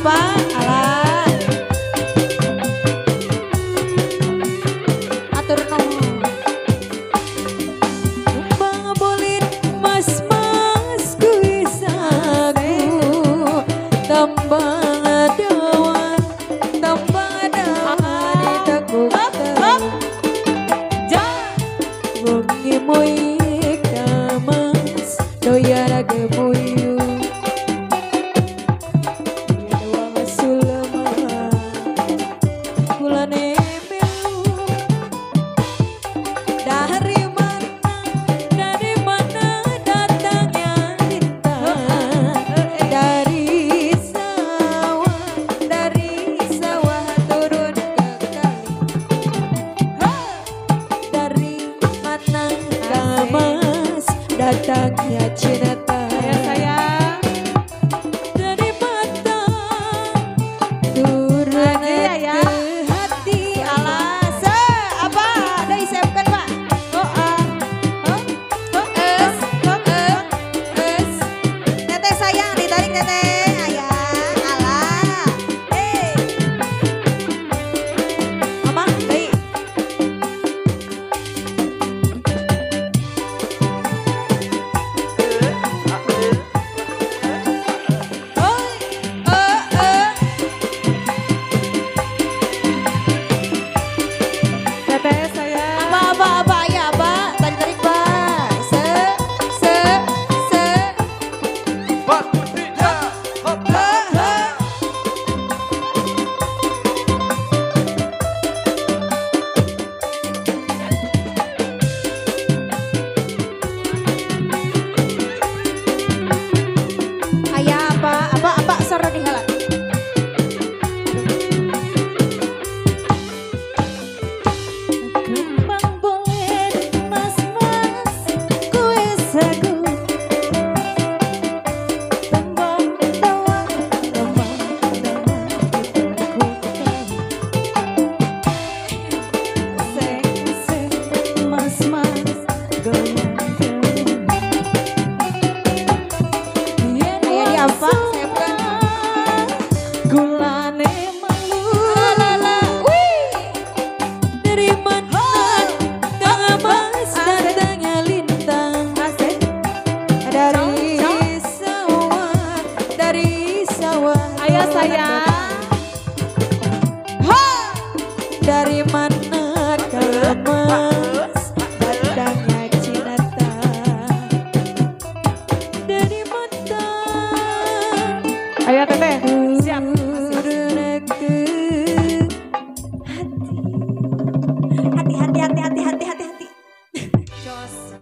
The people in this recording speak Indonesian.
Pak? Alah. Atur nuhun. Bang boleh mas-mas kuwi sagu tambang dawan ditakuk wengi moik damas doyara gemuyu dawang sulema kulane melu dari mana datangnya lintang dari sawah turun ke kali dari mana kamas datangnya cinta sayang. dari mata turun ya. ke hati alasa apa ada isepkan Pak teteh sayang ditarik teteh ayah alah mama baik Teteh sayang. apa ya Pak tarik Pak se ayah apa seru dihalat kembang boleh mas-mas kue sagu tambang dawan seng mas-mas goyang ayah apa gulane malu dari mana mas datangnya lintang dari sawah Ayah sayang. dari mana